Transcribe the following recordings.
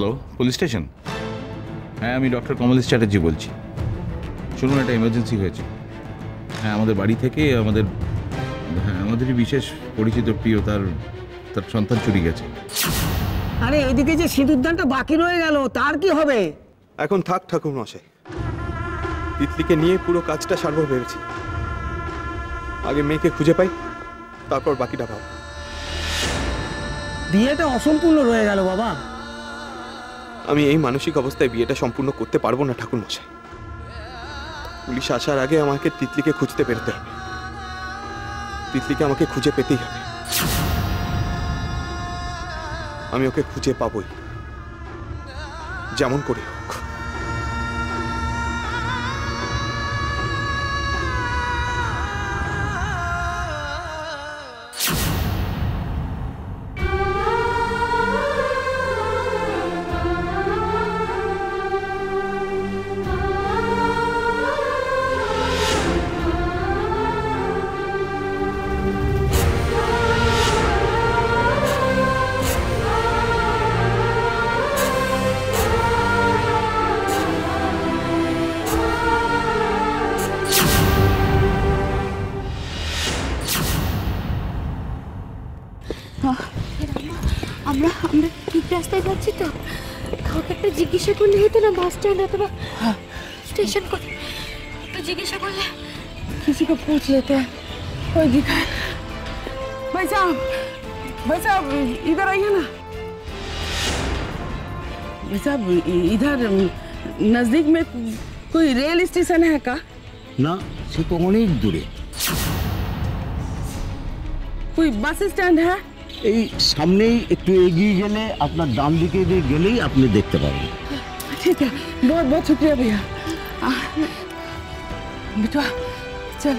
Hello, police station? হ্যাঁ, আমি doctor Kamlesh Chatterjee বলছি। শুনুন, একটা এমার্জেন্সি হয়েছে। হ্যাঁ, আমাদের বাড়ি থেকে আমাদেরই বিশেষ পরিচিত প্রিয় তার সন্তান চুরি গেছে। আরে এদিকে যে সিঁদুরদানটা বাকি রয়ে গেল, তার কি হবে? এখন থাক ঠাকুর মশাই, তিতলিকে নিয়ে পুরো কাজটা সারবো ভেবেছি। আগে মেয়েকে খুঁজে পাই, তারপর বাকিটা ভাব। বিয়েটা অসম্পূর্ণ রয়ে গেল বাবা। আমি এই মানসিক অবস্থায় বিয়েটা সম্পূর্ণ করতে পারবো না ঠাকুর মশাই। পুলিশ আসার আগে আমাকে তিতলিকে খুঁজতে বেরোতে হবে। তিতলিকে আমাকে খুঁজে পেতেই হবে। আমি ওকে খুঁজে পাবই, যেমন করে হোক। আমরা ঠিক রাস্তায় যাচ্ছি তো? কাউকে একটা জিজ্ঞাসা করলে হতো না, বাস স্ট্যান্ড অথবা स्टेशन को तो जिज्ञासा कर ले, किसी को पूछ लेते हैं, कोई दिखाए। भाई साहब इधर आइए ना। भाई साहब इधर नजदीक में कोई रेल स्टेशन है का? না, সে তো অনেক দূরে। कोई बस स्टैंड है? এই সামনেই একটু এগিয়ে গেলে, আপনার ডান দিকে দিয়ে গেলেই আপনি দেখতে পাবেন। ठीक है, बहुत बहुत शुक्रिया भैया। बेटा चल,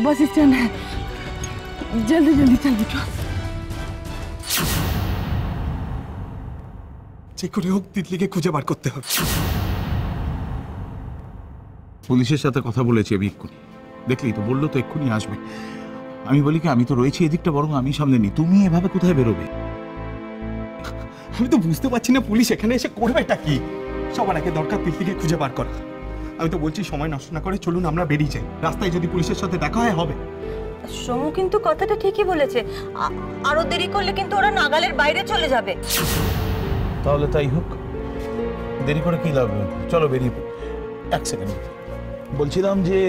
बस स्टैंड है, जल्दी जल्दी चल बेटा। যে করে হোক তিতলিকে খুঁজে বার করতে হবে। পুলিশের সাথে কথা বলেছি আমি এক্ষুনি। দেখলি তো, বললো তো এক্ষুনি আসবে। আমি বলি কি, আমি তো রয়েছি এদিকটা, বরং আমি সামনে নি, তুমি এভাবে কোথায় বেরোবে? আমি তো বুঝতে পারছি না পুলিশ এখানে এসে করবেটা কি। সবার আগে দরকার তিতলিকে খুঁজে বার করা। আমি তো বলছি সময় নষ্ট না করে চলুন আমরা বেরিয়ে যাই। রাস্তায় যদি পুলিশের সাথে দেখা হয় হবে। সোমু কিন্তু কথাটা ঠিকই বলেছে, আরো দেরি করলে কিন্তু ওরা নাগালের বাইরে চলে যাবে। তাহলে তাই হোক, দেরি করে কি লাভ? চলো বেরিয়ে। এক সেকেন্ড, বলছিলাম যে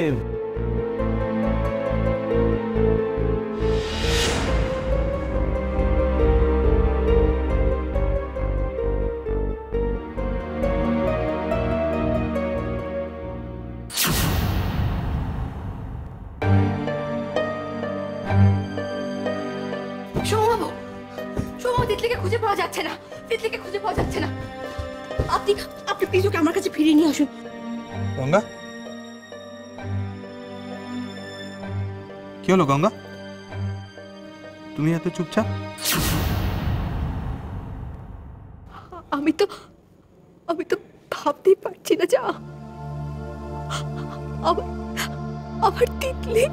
তিতলিকে খুঁজে পাওয়া যাচ্ছে না, তিতলিকে খুঁজে পাওয়া যাচ্ছে না। আপনি প্লিজ ওকে আমার কাছে ফিরিয়ে নিয়ে আসুন। গঙ্গা, কি হলো গঙ্গা? তুমি এত চুপচাপ? আমি তো ভাবতেই পারছি না, যা আমার তিতলি।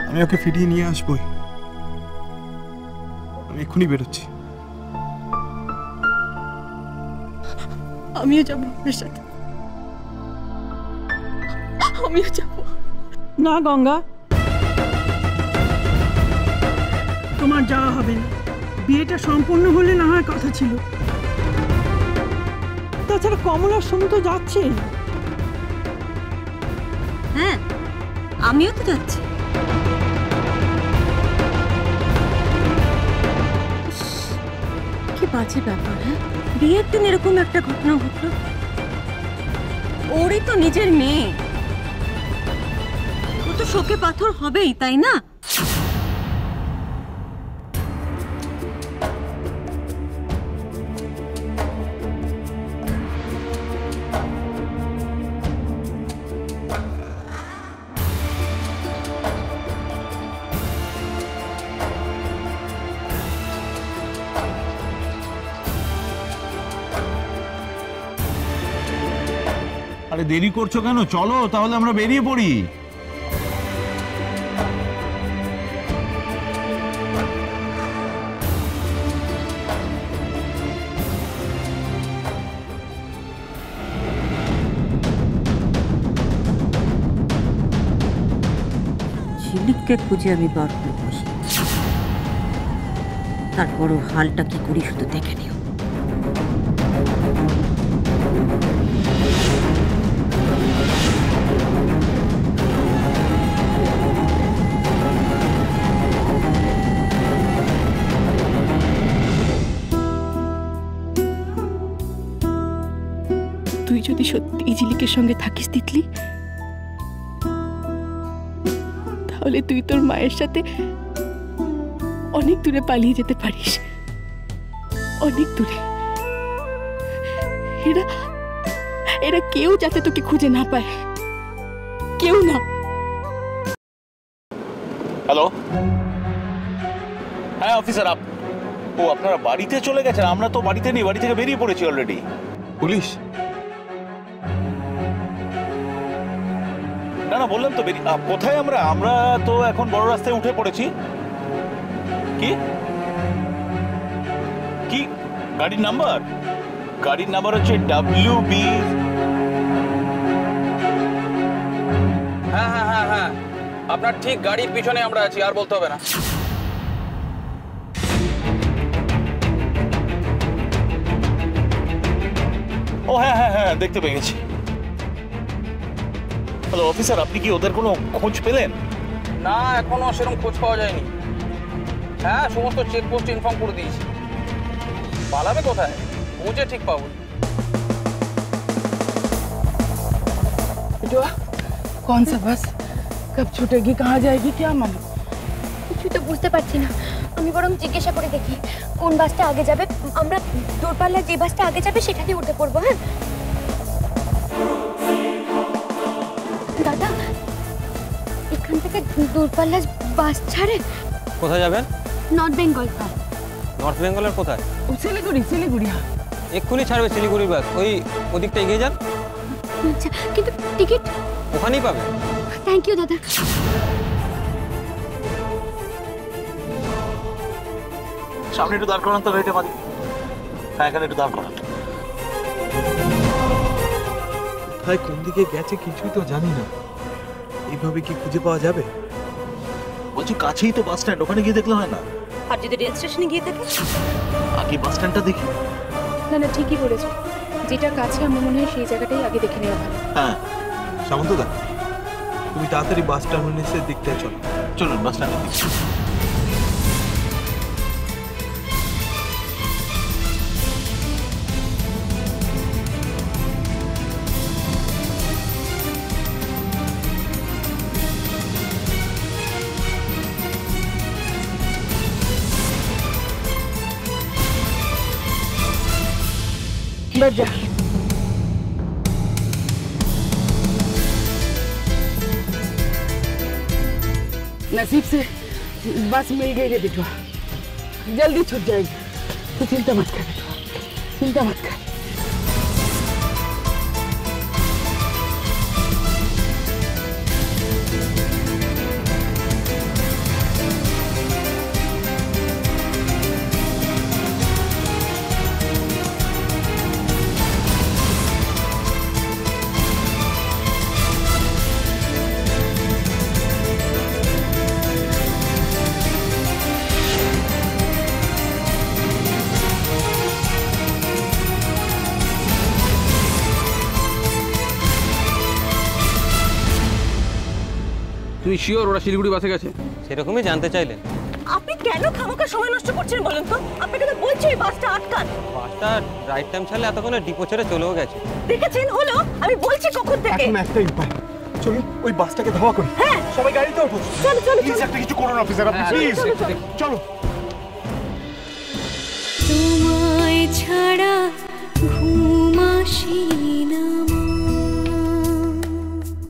আমি ওকে ফিরিয়ে নিয়ে আসবই। আমি এক্ষুনি বেরোচ্ছি। আমিও যাবো আপনার সাথে, আমিও যাবো। না গঙ্গা, তোমার যাওয়া হবে না। বিয়েটা সম্পূর্ণ হলে না হয় কথা ছিল। তাছাড়া কমলার সঙ্গে তো যাচ্ছে। হ্যাঁ, আমিও তো যাচ্ছি। কি বাজে ব্যাপার। হ্যাঁ, বিয়ের দিন এরকম একটা ঘটনা ঘটলো। ওরই তো নিজের মেয়ে, ও তো শোকে পাথর হবেই, তাই না? আরে দেরি করছো কেন? চলো তাহলে আমরা বেরিয়ে পড়ি। তিতলিকে খুঁজে আমি বার করবই। তারপরও হালটা কি করি শুধু দেখে নিও। তুই যদি সত্যি ঝিলিকের সঙ্গে থাকিস তিতলি, তাহলে তুই তোর মায়ের সাথে অনেক দূরে পালিয়ে যেতে পারিস, অনেক দূরে। এরা এরা কেউ যাতে তোকে খুঁজে না পায়, কেউ না। হ্যালো, হ্যাঁ অফিসার, আপনারা বাড়িতে চলে গেছেন? আমরা তো বাড়িতে নেই, বাড়ি থেকে বেরিয়ে পড়েছি অলরেডি। পুলিশ? না না, বললাম তো কোথায় আমরা আমরা তো এখন বড় রাস্তায় উঠে পড়েছি। কি কি গাড়ির নাম্বার? গাড়ির নাম্বার হচ্ছে WB। হ্যাঁ হ্যাঁ হ্যাঁ হ্যাঁ, আপনার ঠিক গাড়ির পিছনে আমরা আছি, আর বলতে হবে না। ও হ্যাঁ হ্যাঁ হ্যাঁ, দেখতে পেয়ে গেছি। হ্যালো অফিসার, আপনি কি ওদের কোনো খোঁজ পেলেন? না, এখনো সেরকম খোঁজ পাওয়া যায়নি। হ্যাঁ, সমস্ত চেকপোস্ট ইনফর্ম করে দিয়েছি। পালাবে কোথায়? বুঝে ঠিক পাবো। कौन सा बस कब छूटेगी, कहाँ जाएगी, क्या मालूम? কিছু তো বুঝতে পারছি না। আমি বরং জিজ্ঞাসা করে দেখি কোন বাসটা আগে যাবে। আমরা দূরপাল্লার যে বাসটা আগে যাবে সেটাতে উঠে পড়বো। হ্যাঁ দাদা, এখান থেকে দূরপাল্লার বাস ছাড়ে। কোথায় যাবেন? নর্থ বেঙ্গল। নর্থ বেঙ্গলের কোথায়? শিলিগুড়ি, শিলিগুড়ি। এক্ষুনি ছাড়বে শিলিগুড়ির বাস, ওদিকটা এগিয়ে যান। আচ্ছা, কিন্তু টিকিট ওখানেই পাবে। থ্যাংক ইউ দাদা। সামনে একটু দাঁড় করান তো গাড়িটা মাঝে। হ্যাঁ, এখানে একটু দাঁড় করান। কোথায় কোন দিকে গেছে কিছুই তো জানি না। এইভাবে কি খুঁজে পাওয়া যাবে? বলছি কাছেই তো বাস স্ট্যান্ড, ওখানে গিয়ে দেখলে হয় না? আর যদি রেল স্টেশনে গিয়ে দেখে? আগে বাস স্ট্যান্ডটা দেখি। না না, ঠিকই বলেছো, যেটা কাছে আমার মনে হয় সেই জায়গাটাই আগে দেখে নেওয়া ভালো। হ্যাঁ সামন্তদা, তুমি তাড়াতাড়ি বাস টার্মিনাসের দিকটায় চলো। চলুন বাস স্ট্যান্ডের দিকে। बैठ जा। नसीब से बस मिल गई रे बिटवा, जल्दी छूट जाएगी। तू चिंता मत कर बिटवा, चिंता मत कर। তুই শিওর ওরা শিলিগুড়ি বাসে গেছে? সেরকমই জানতে চাইলেন। আপনি কেন খামোখা সময় নষ্ট করছেন বলেন তো? আপনাকে তো বলছি এই বাসটা আটকান। বাসটা রাইট টাইম ছাড়লে এতক্ষণে ডিপো ছেড়ে চলেও গেছে। দেখেছেন হলো? আমি বলছি কখন থেকে। এখন একটাই উপায়, চলুন ওই বাসটাকে ধাওয়া করি। হ্যাঁ, সবাই গাড়িতে ওঠো। চলো চলো প্লিজ একটা কিছু করুন অফিসার, আপনি প্লিজ চলো। তোমায় ছাড়া ঘুম আসি না।